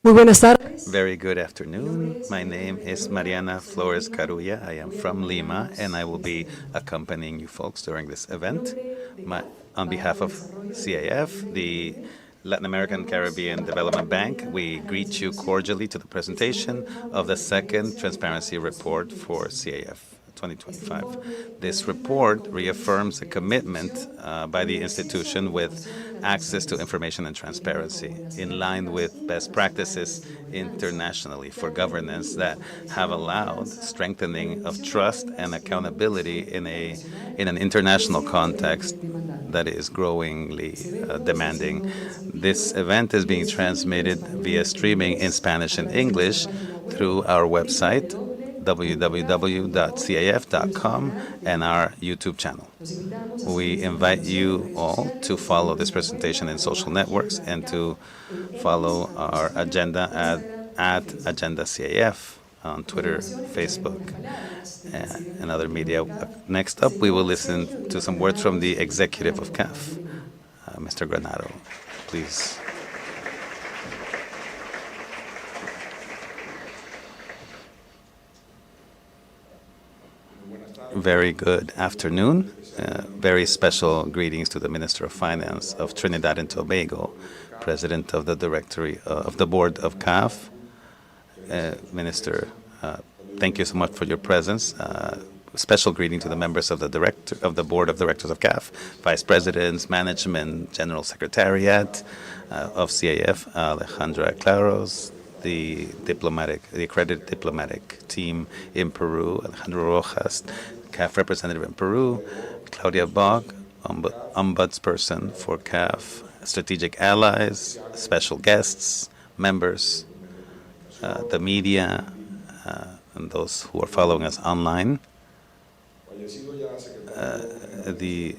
Muy buenas tardes. Very good afternoon. My name is Mariana Flores Carulla. I am from Lima, and I will be accompanying you folks during this event. On behalf of CAF, the Latin American Caribbean Development Bank, we greet you cordially to the presentation of the second Transparency Report for CAF 2025. This report reaffirms a commitment by the institution with access to information and transparency in line with best practices internationally for governance that have allowed strengthening of trust and accountability in an international context that is growingly demanding. This event is being transmitted via streaming in Spanish and English through our website, www.caf.com, and our YouTube channel. We invite you all to follow this presentation in social networks and to follow our agenda at Agenda CAF on Twitter, Facebook, and other media. Next up, we will listen to some words from the executive of CAF, Mr. Granado. Please. Very good afternoon. Very special greetings to the Minister of Finance of Trinidad and Tobago, President of the Directory of the Board of CAF. Minister, thank you so much for your presence. Special greeting to the members of the Board of Directors of CAF, Vice Presidents, Management, General Secretariat of CAF, Alejandra Claros, the accredited diplomatic team in Peru, Alejandro Rojas, CAF representative in Peru, Claudia Bog, ombudsperson for CAF, strategic allies, special guests, members, the media, and those who are following us online. The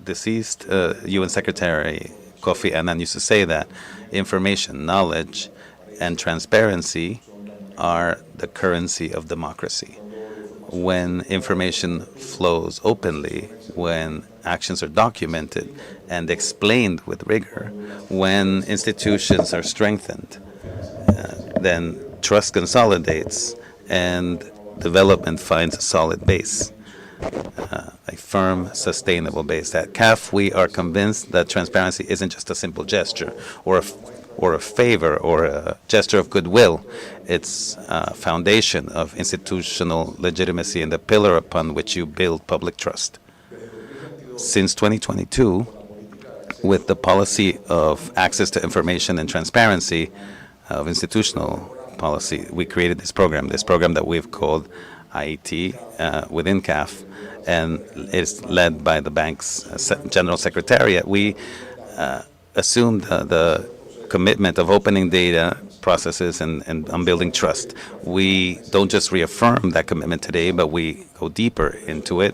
deceased UN Secretary Kofi Annan used to say that information, knowledge, and transparency are the currency of democracy. When information flows openly, when actions are documented and explained with rigor, when institutions are strengthened, then trust consolidates and development finds a solid base, a firm, sustainable base. At CAF, we are convinced that transparency isn't just a simple gesture or a favor or a gesture of goodwill. It's a foundation of institutional legitimacy and the pillar upon which you build public trust. Since 2022, with the policy of access to information and transparency of institutional policy, we created this program that we've called IET within CAF, and it's led by the bank's General Secretariat. We assumed the commitment of opening data processes and on building trust. We don't just reaffirm that commitment today, but we go deeper into it.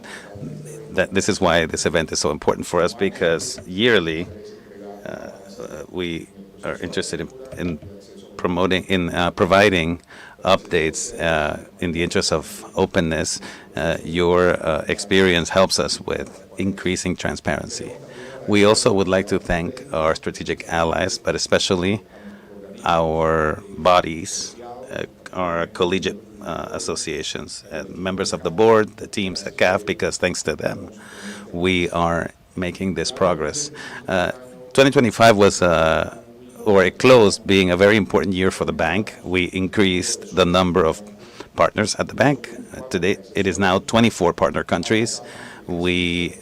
This is why this event is so important for us, because yearly we are interested in providing updates in the interest of openness. Your experience helps us with increasing transparency. We also would like to thank our strategic allies, but especially our bodies, our collegiate associations, members of the board, the teams at CAF, because thanks to them, we are making this progress. 2025 was or it closed being a very important year for the bank. We increased the number of partners at the bank. Today, it is now 24 partner countries. We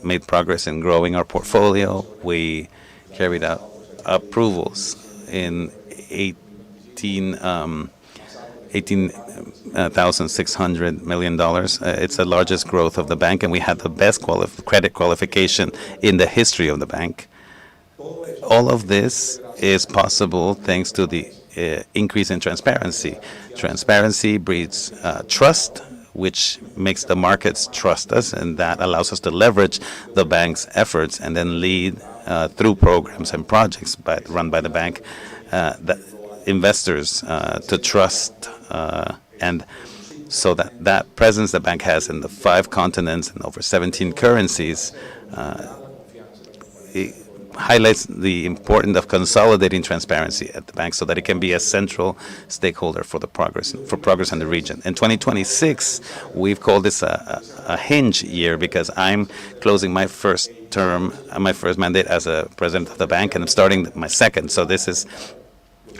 made progress in growing our portfolio. We carried out approvals in 18,600 million dollars. It's the largest growth of the bank, and we had the best credit qualification in the history of the bank. All of this is possible thanks to the increase in transparency. Transparency breeds trust, which makes the markets trust us, and that allows us to leverage the bank's efforts and then lead through programs and projects run by the bank, the investors to trust, and so that presence the bank has in the 5 continents and over 17 currencies highlights the importance of consolidating transparency at the bank so that it can be a central stakeholder for progress in the region. In 2026, we've called this a hinge year because I'm closing my first term, my first mandate as a president of the bank, and I'm starting my second. So this is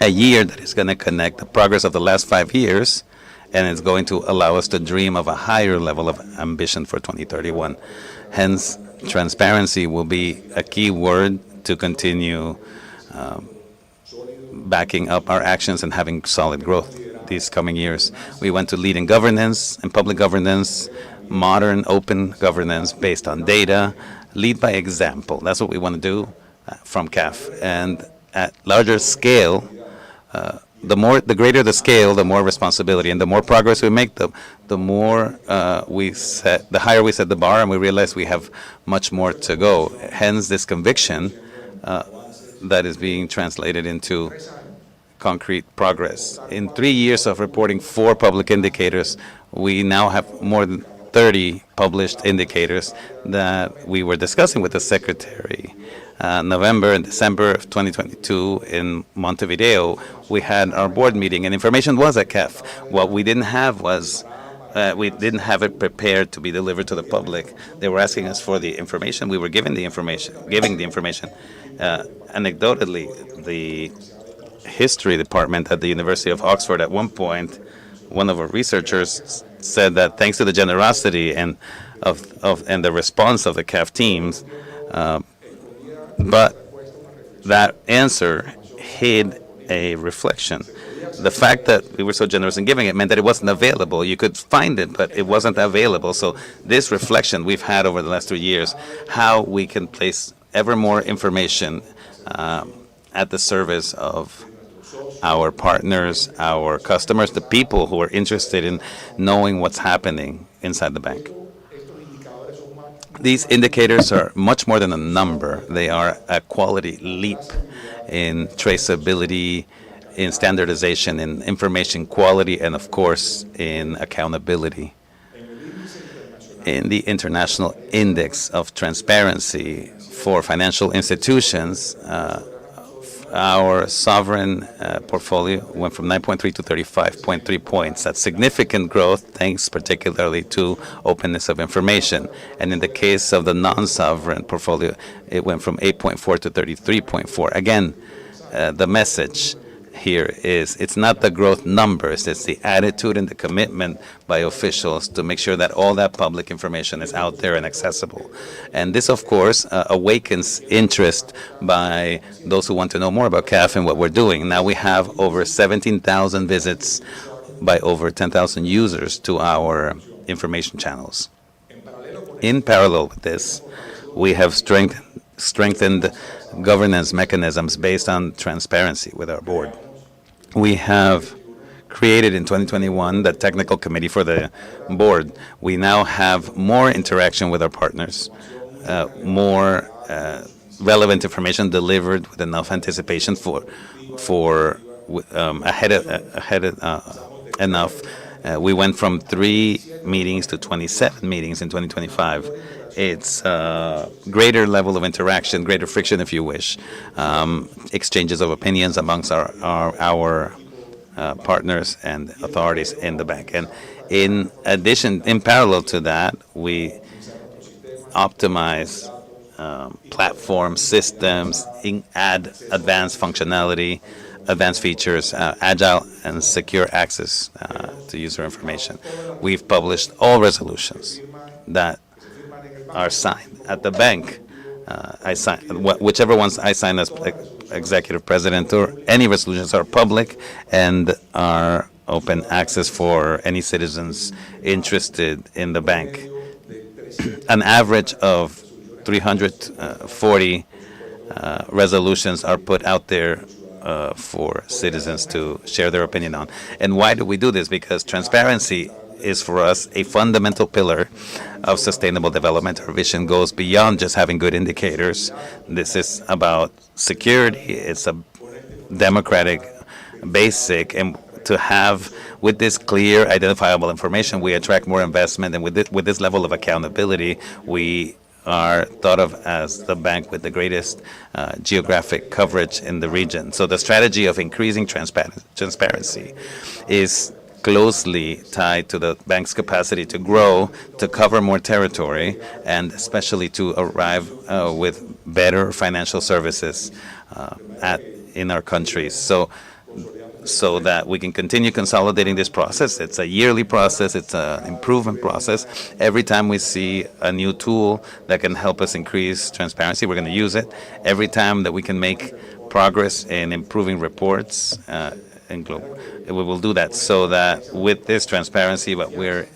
a year that is going to connect the progress of the last 5 years, and it's going to allow us to dream of a higher level of ambition for 2031. Hence, transparency will be a key word to continue backing up our actions and having solid growth these coming years. We want to lead in governance and public governance, modern, open governance based on data, lead by example. That's what we want to do from CAF. And at larger scale, the greater the scale, the more responsibility, and the more progress we make, the more the higher we set the bar, and we realize we have much more to go. Hence, this conviction that is being translated into concrete progress. In 3 years of reporting 4 public indicators, we now have more than 30 published indicators that we were discussing with the Secretary. November and December of 2022 in Montevideo, we had our board meeting, and information was at CAF. What we didn't have was we didn't have it prepared to be delivered to the public. They were asking us for the information. We were giving the information. Anecdotally, the history department at the University of Oxford at one point, one of our researchers said that thanks to the generosity and the response of the CAF teams, but that answer hid a reflection. The fact that we were so generous in giving it meant that it wasn't available. You could find it, but it wasn't available. So this reflection we've had over the last 3 years, how we can place ever more information at the service of our partners, our customers, the people who are interested in knowing what's happening inside the bank. These indicators are much more than a number. They are a quality leap in traceability, in standardization, in information quality, and of course, in accountability. In the International Index of Transparency for Financial Institutions, our sovereign portfolio went from 9.3 to 35.3 points. That's significant growth, thanks particularly to openness of information. And in the case of the non-sovereign portfolio, it went from 8.4 to 33.4. Again, the message here is it's not the growth numbers, it's the attitude and the commitment by officials to make sure that all that public information is out there and accessible. And this, of course, awakens interest by those who want to know more about CAF and what we're doing. Now we have over 17,000 visits by over 10,000 users to our information channels. In parallel with this, we have strengthened governance mechanisms based on transparency with our board. We have created in 2021 the technical committee for the board. We now have more interaction with our partners, more relevant information delivered with enough anticipation enough. We went from 3 meetings to 27 meetings in 2025. It's greater level of interaction, greater friction, if you wish, exchanges of opinions amongst our partners and authorities in the bank. And in addition, in parallel to that, we optimize platform systems, add advanced functionality, advanced features, agile and secure access to user information. We've published all resolutions that are signed at the bank. Whichever ones I sign as executive president, or any resolutions are public and are open access for any citizens interested in the bank. An average of 340 resolutions are put out there for citizens to share their opinion on. And why do we do this? Because transparency is for us a fundamental pillar of sustainable development. Our vision goes beyond just having good indicators. This is about security. It's a democratic basic, and to have with this clear identifiable information, we attract more investment, and with this level of accountability, we are thought of as the bank with the greatest geographic coverage in the region. So the strategy of increasing transparency is closely tied to the bank's capacity to grow, to cover more territory, and especially to arrive with better financial services in our countries. So that we can continue consolidating this process. It's a yearly process. It's an improvement process. Every time we see a new tool that can help us increase transparency, we're going to use it. Every time that we can make progress in improving reports, we will do that. So that with this transparency, what we're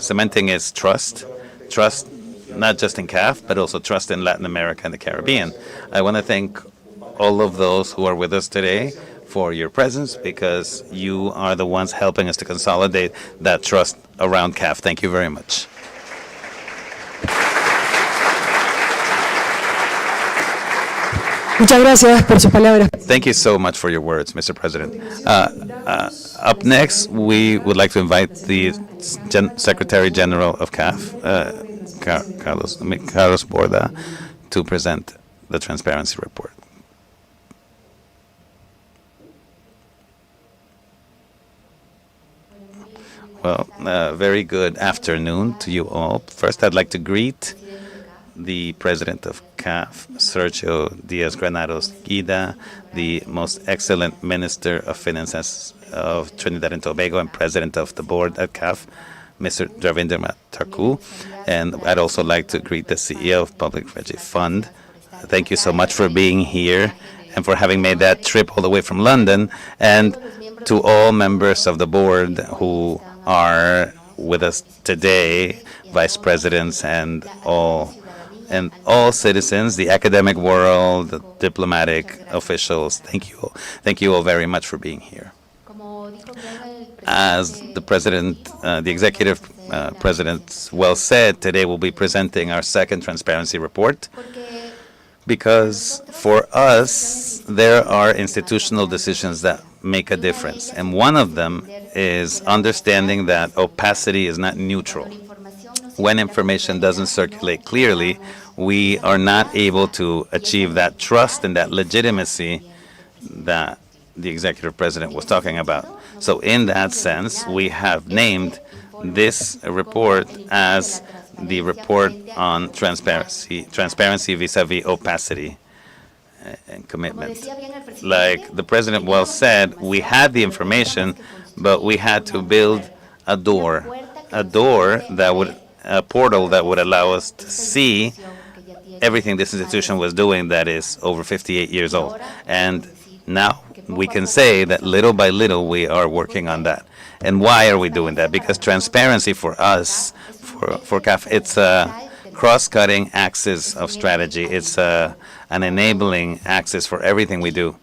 cementing is trust. Trust not just in CAF, but also trust in Latin America and the Caribbean. I want to thank all of those who are with us today for your presence, because you are the ones helping us to consolidate that trust around CAF. Thank you very much. Muchas gracias por sus palabras. Thank you so much for your words, Mr. President. Up next, we would like to invite the Secretary General of CAF, Carlos Borda, to present the Transparency Report. Well, very good afternoon to you all. First, I'd like to greet the President of CAF, Sergio Diaz-Granados Guida, the most excellent Minister of Finances of Trinidad and Tobago and President of the Board at CAF, Mr. Dravinder Thakur. And I'd also like to greet the CEO of Public Reggie Fund. Thank you so much for being here and for having made that trip all the way from London, and to all members of the board who are with us today, vice presidents and all citizens, the academic world, the diplomatic officials. Thank you all very much for being here. As the president, the executive president well said, today we'll be presenting our second transparency report, because for us there are institutional decisions that make a difference, and one of them is understanding that opacity is not neutral. When information doesn't circulate clearly, we are not able to achieve that trust and that legitimacy that the executive president was talking about. So in that sense, we have named this report as the report on transparency vis-a-vis opacity and commitment. Like the president well said, we had the information, but we had to build a portal that would allow us to see everything this institution was doing that is over 58 years old. And now we can say that little by little we are working on that. And why are we doing that? Because transparency for us, for CAF, it's a cross-cutting axis of strategy. It's an enabling axis for everything we do.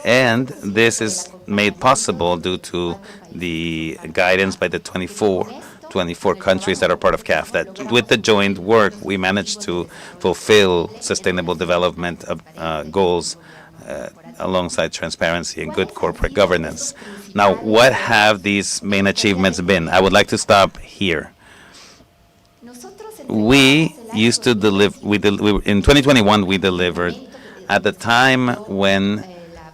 And this is made possible due to the guidance by the 24 countries that are part of CAF, that with the joint work, we managed to fulfill sustainable development goals alongside transparency and good corporate governance. Now, what have these main achievements been? I would like to stop here. We used to deliver, in 2021, we delivered at the time when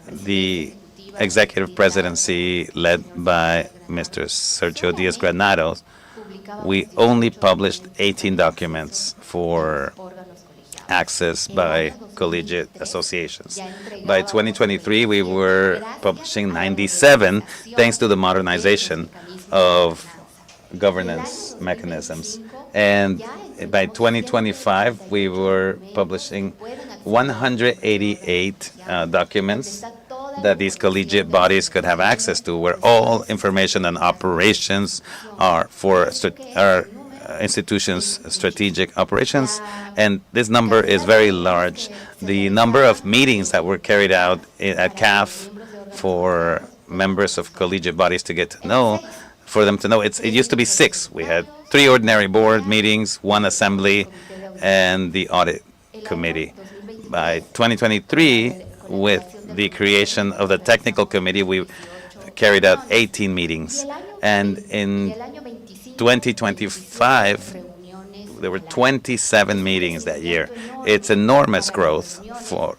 the executive presidency led by Mr. Sergio Diaz-Granados, we only published 18 documents for access by collegiate associations. By 2023, we were publishing 97, thanks to the modernization of governance mechanisms. And by 2025, we were publishing 188 documents that these collegiate bodies could have access to, where all information and operations are for our institutions' strategic operations. And this number is very large. The number of meetings that were carried out at CAF for members of collegiate bodies to get to know, for them to know, it used to be 6. We had 3 ordinary board meetings, 1 assembly, and the audit committee. By 2023, with the creation of the technical committee, we carried out 18 meetings. And in 2025, there were 27 meetings that year. It's enormous growth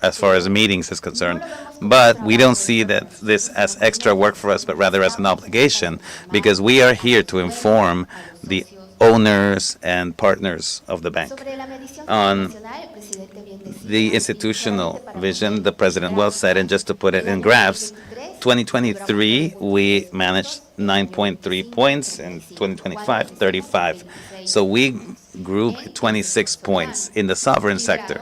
as far as meetings is concerned. But we don't see this as extra work for us, but rather as an obligation, because we are here to inform the owners and partners of the bank. On the institutional vision, the president well said, and just to put it in graphs, 2023, we managed 9.3 points, and 2025, 35. So we grew by 26 points in the sovereign sector,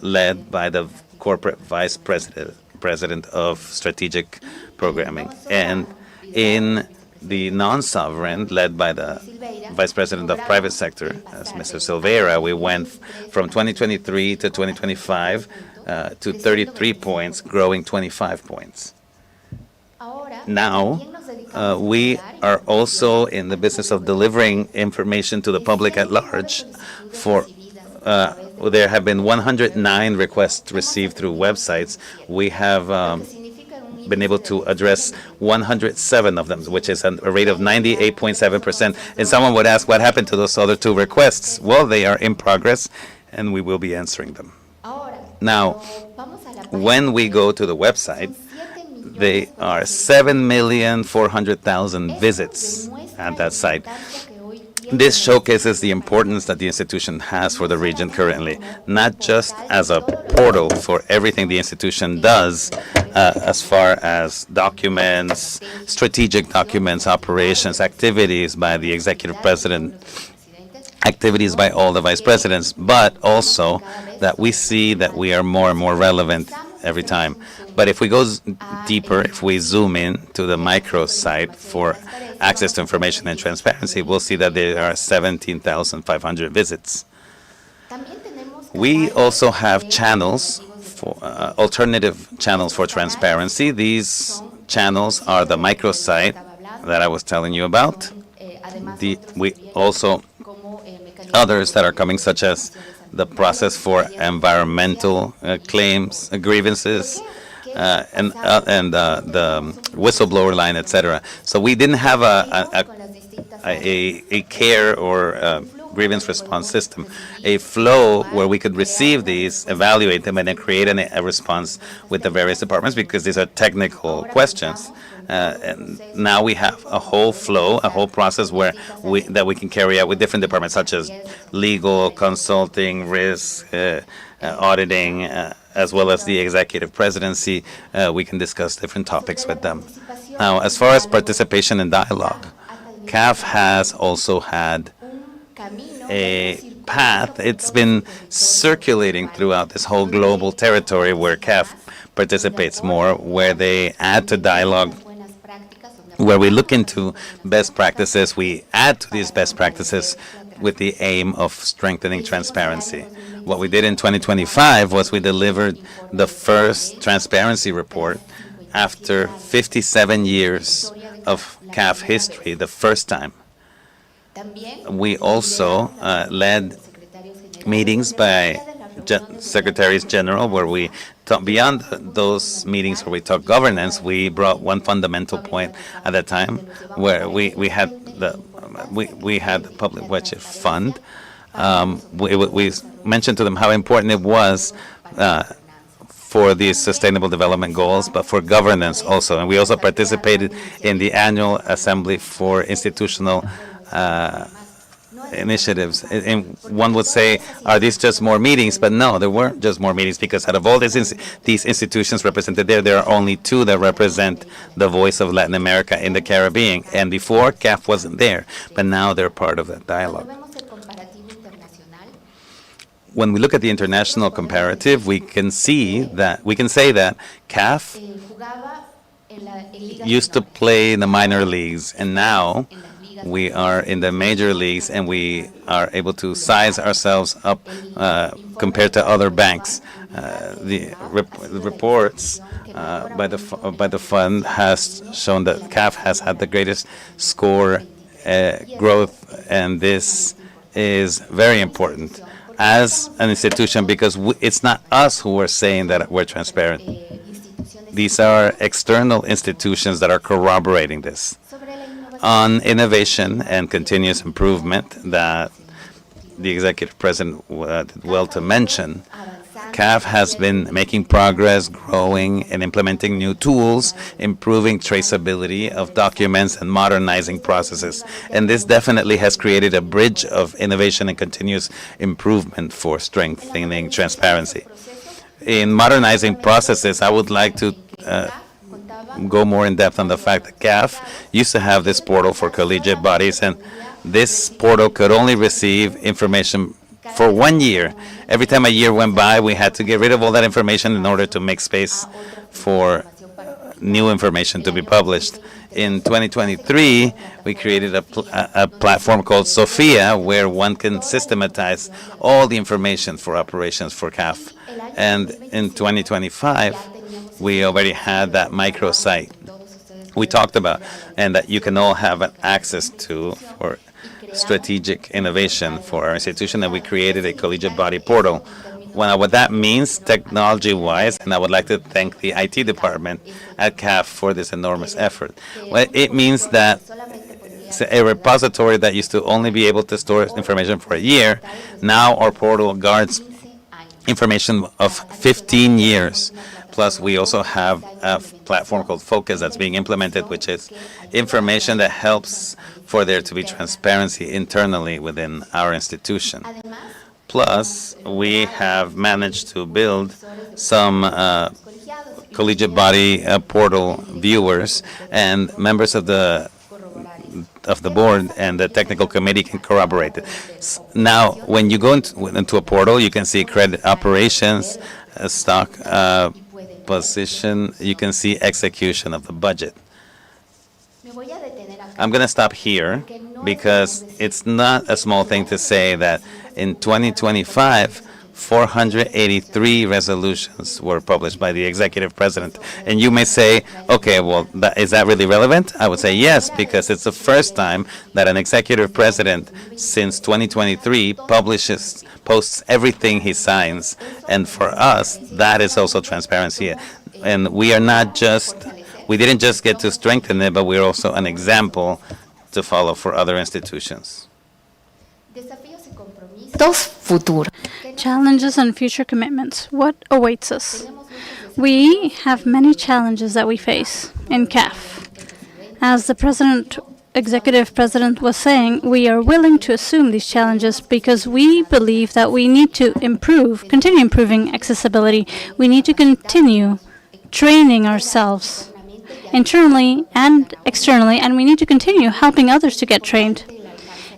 led by the corporate vice president of strategic programming. And in the non-sovereign, led by the vice president of private sector, as Mr. Silveira, we went from 2023 to 2025 to 33 points, growing 25 points. Now, we are also in the business of delivering information to the public at large. There have been 109 requests received through websites. We have been able to address 107 of them, which is a rate of 98.7%. And someone would ask, what happened to those other 2 requests? Well, they are in progress, and we will be answering them. Now, when we go to the website, they are 7,400,000 visits at that site. This showcases the importance that the institution has for the region currently, not just as a portal for everything the institution does as far as documents, strategic documents, operations, activities by the executive president, activities by all the vice presidents, but also that we see that we are more and more relevant every time. But if we go deeper, if we zoom in to the micro site for access to information and transparency, we'll see that there are 17,500 visits. We also have channels, alternative channels for transparency. These channels are the micro site that I was telling you about. We also others that are coming, such as the process for environmental claims, grievances, and the whistleblower line, etc. So we didn't have a care or grievance response system, a flow where we could receive these, evaluate them, and then create a response with the various departments, because these are technical questions. And now we have a whole flow, a whole process that we can carry out with different departments, such as legal, consulting, risk, auditing, as well as the executive presidency. We can discuss different topics with them. Now, as far as participation and dialogue, CAF has also had a path. It's been circulating throughout this whole global territory where CAF participates more, where they add to dialogue, where we look into best practices. We add to these best practices with the aim of strengthening transparency. What we did in 2025 was we delivered the first transparency report after 57 years of CAF history, the first time. We also led meetings by secretaries general, where we talk beyond those meetings where we talk governance. We brought one fundamental point at that time, where we had the public budget fund. We mentioned to them how important it was for the sustainable development goals, but for governance also. And we also participated in the annual assembly for institutional initiatives. And one would say, are these just more meetings? But no, there weren't just more meetings, because out of all these institutions represented there are only 2 that represent the voice of Latin America in the Caribbean. And before, CAF wasn't there, but now they're part of that dialogue. When we look at the international comparative, we can say that CAF used to play in the minor leagues, and now we are in the major leagues, and we are able to size ourselves up compared to other banks. The reports by the fund has shown that CAF has had the greatest score growth, and this is very important as an institution, because it's not us who are saying that we're transparent. These are external institutions that are corroborating this. On innovation and continuous improvement, that the executive president did well to mention, CAF has been making progress, growing, and implementing new tools, improving traceability of documents, and modernizing processes. And this definitely has created a bridge of innovation and continuous improvement for strengthening transparency. In modernizing processes, I would like to go more in depth on the fact that CAF used to have this portal for collegiate bodies, and this portal could only receive information for 1 year. Every time a year went by, we had to get rid of all that information in order to make space for new information to be published. In 2023, we created a platform called Sophia, where one can systematize all the information for operations for CAF. And in 2025, we already had that microsite we talked about, and that you can all have access to for strategic innovation for our institution, and we created a collegiate body portal. Well, what that means technology-wise, and I would like to thank the IT department at CAF for this enormous effort. Well, it means that a repository that used to only be able to store information for a year, now our portal guards information of 15 years. Plus, we also have a platform called Focus that's being implemented, which is information that helps for there to be transparency internally within our institution. Plus, we have managed to build some collegiate body portal viewers, and members of the board and the technical committee can corroborate it. Now, when you go into a portal, you can see credit operations, stock position, you can see execution of the budget. I'm going to stop here because it's not a small thing to say that in 2025, 483 resolutions were published by the executive president. And you may say, okay, well, is that really relevant? I would say yes, because it's the first time that an executive president since 2023 posts everything he signs. And for us, that is also transparency. And we didn't just get to strengthen it, but we're also an example to follow for other institutions. Challenges and future commitments. What awaits us? We have many challenges that we face in CAF. As the executive president was saying, we are willing to assume these challenges because we believe that we need to continue improving accessibility. We need to continue training ourselves internally and externally, and we need to continue helping others to get trained.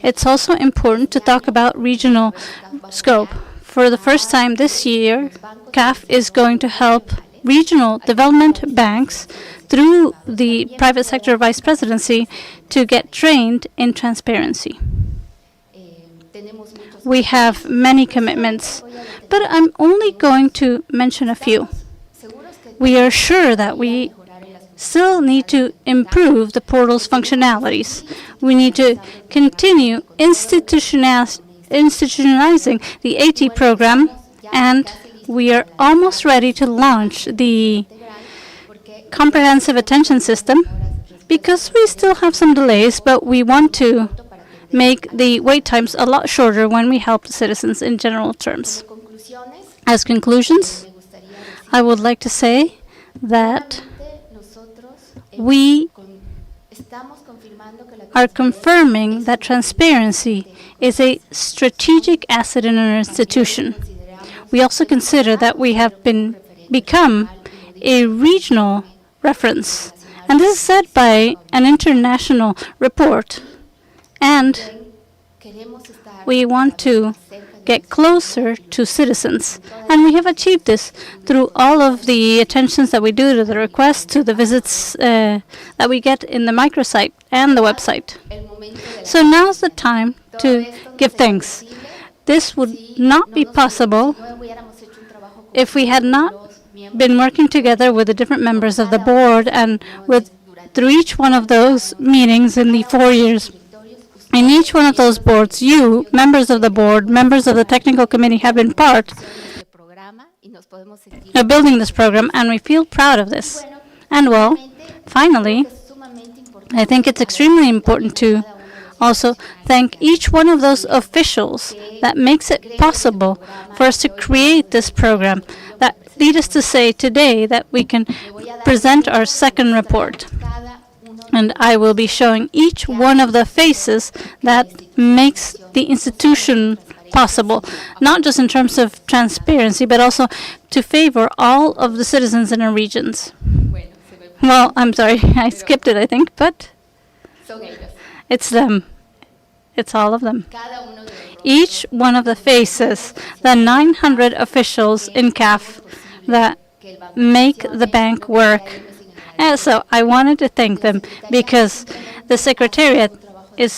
It's also important to talk about regional scope. For the first time this year, CAF is going to help regional development banks through the private sector vice presidency to get trained in transparency. We have many commitments, but I'm only going to mention a few. We are sure that we still need to improve the portal's functionalities. We need to continue institutionalizing the AT program, and we are almost ready to launch the comprehensive attention system because we still have some delays, but we want to make the wait times a lot shorter when we help the citizens in general terms. As conclusions, I would like to say that we are confirming that transparency is a strategic asset in our institution. We also consider that we have become a regional reference. And this is said by an international report. And we want to get closer to citizens. And we have achieved this through all of the attentions that we do to the requests, to the visits that we get in the microsite and the website. So now's the time to give thanks. This would not be possible if we had not been working together with the different members of the board and through each one of those meetings in the 4 years. In each one of those boards, you, members of the board, members of the technical committee, have been part of building this program, and we feel proud of this. And well, finally, I think it's extremely important to also thank each one of those officials that makes it possible for us to create this program, that lead us to say today that we can present our second report. And I will be showing each one of the faces that makes the institution possible, not just in terms of transparency, but also to favor all of the citizens in our regions. Well, I'm sorry, I skipped it, I think, but it's them. It's all of them. Each one of the faces, the 900 officials in CAF that make the bank work. And so I wanted to thank them because the Secretariat is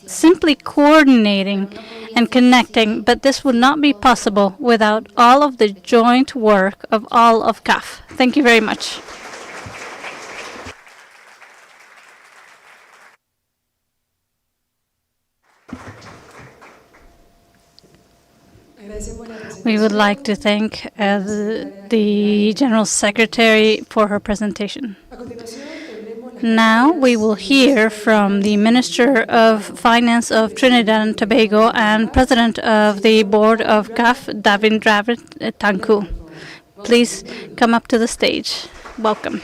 simply coordinating and connecting, but this would not be possible without all of the joint work of all of CAF. Thank you very much. We would like to thank the General Secretary for her presentation. Now we will hear from the Minister of Finance of Trinidad and Tobago and President of the Board of CAF, David Tanku. Please come up to the stage. Welcome.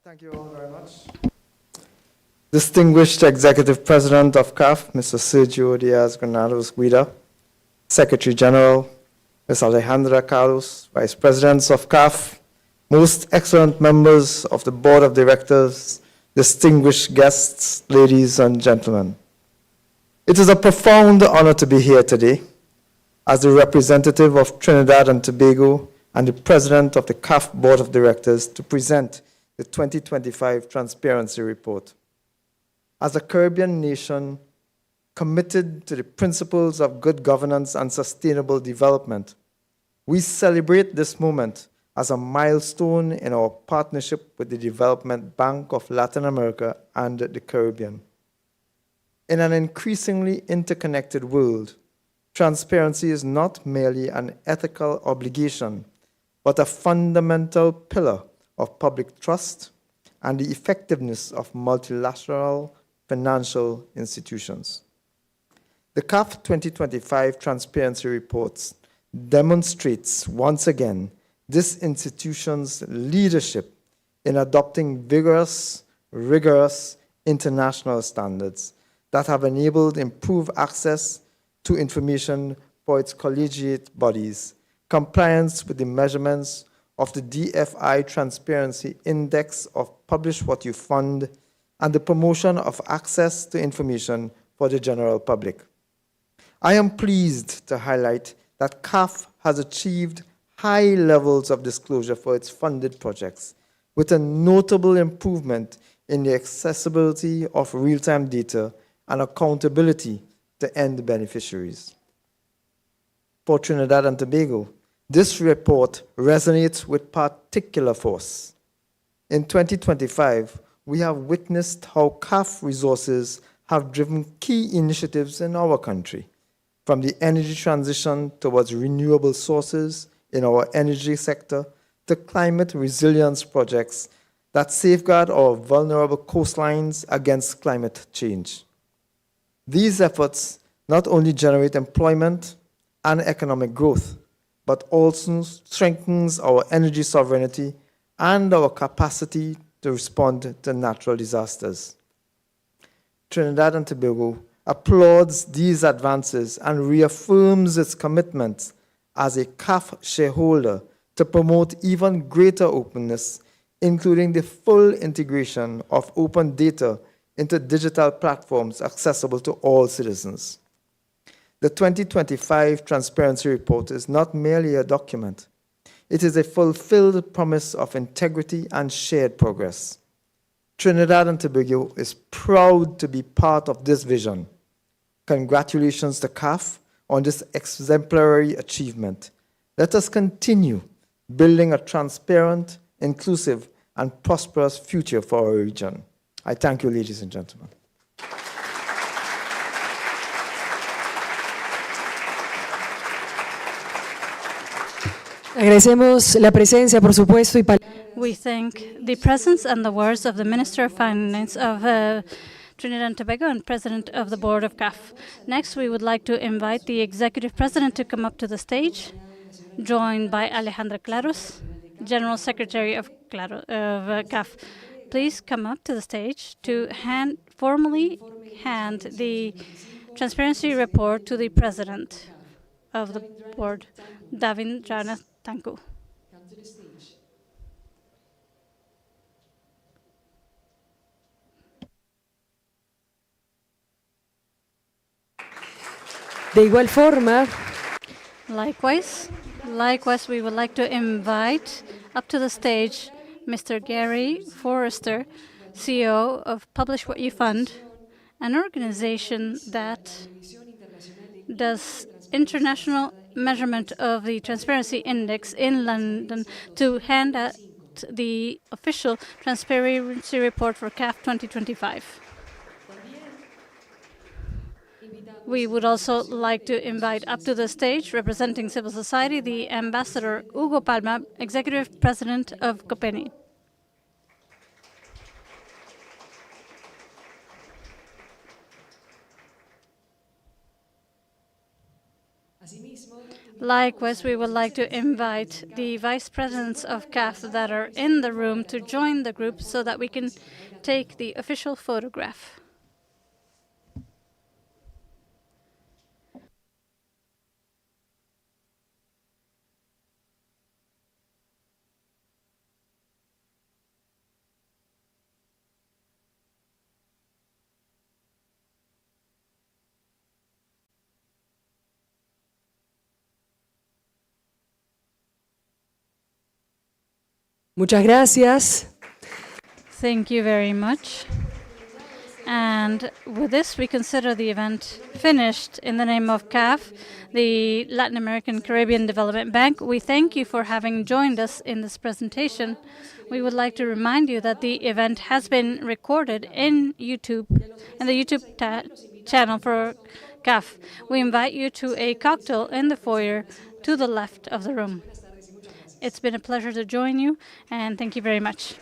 Thank you all very much. Distinguished Executive President of CAF, Mr. Sergio Diaz-Granados Guida, Secretary General, Ms. Alejandra Carlos, Vice Presidents of CAF, most excellent members of the Board of Directors, distinguished guests, ladies and gentlemen. It is a profound honor to be here today as the representative of Trinidad and Tobago and the President of the CAF Board of Directors to present the 2025 Transparency Report. As a Caribbean nation committed to the principles of good governance and sustainable development, we celebrate this moment as a milestone in our partnership with the Development Bank of Latin America and the Caribbean. In an increasingly interconnected world, transparency is not merely an ethical obligation, but a fundamental pillar of public trust and the effectiveness of multilateral financial institutions. The CAF 2025 Transparency Report demonstrates once again this institution's leadership in adopting vigorous, rigorous international standards that have enabled improved access to information for its collegiate bodies, compliance with the measurements of the DFI Transparency Index of Publish What You Fund, and the promotion of access to information for the general public. I am pleased to highlight that CAF has achieved high levels of disclosure for its funded projects, with a notable improvement in the accessibility of real-time data and accountability to end beneficiaries. For Trinidad and Tobago, this report resonates with particular force. In 2025, we have witnessed how CAF resources have driven key initiatives in our country, from the energy transition towards renewable sources in our energy sector to climate resilience projects that safeguard our vulnerable coastlines against climate change. These efforts not only generate employment and economic growth, but also strengthens our energy sovereignty and our capacity to respond to natural disasters. Trinidad and Tobago applauds these advances and reaffirms its commitment as a CAF shareholder to promote even greater openness, including the full integration of open data into digital platforms accessible to all citizens. The 2025 Transparency Report is not merely a document. It is a fulfilled promise of integrity and shared progress. Trinidad and Tobago is proud to be part of this vision. Congratulations to CAF on this exemplary achievement. Let us continue building a transparent, inclusive, and prosperous future for our region. I thank you, ladies and gentlemen. Agradecemos la presencia, por supuesto, y We thank the presence and the words of the Minister of Finance of Trinidad and Tobago and President of the Board of CAF. Next, we would like to invite the Executive President to come up to the stage, joined by Alejandra Claros, General Secretary of CAF. Please come up to the stage to formally hand the Transparency Report to the President of the Board, Davin Jana Tanku. de igual forma, Likewise, we would like to invite up to the stage Mr. Gary Forrester, CEO of Publish What You Fund, an organization that does international measurement of the Transparency Index in London, to hand out the official Transparency Report for CAF 2025. We would also like to invite up to the stage, representing civil society, the Ambassador Hugo Palma, Executive President of COPENI. Likewise, we would like to invite the vice presidents of CAF that are in the room to join the group so that we can take the official photograph. muchas gracias. Thank you very much. And with this, we consider the event finished. In the name of CAF, the Latin American Caribbean Development Bank, we thank you for having joined us in this presentation. We would like to remind you that the event has been recorded in YouTube, in the YouTube channel for CAF. We invite you to a cocktail in the foyer to the left of the room. It's been a pleasure to join you, and thank you very much.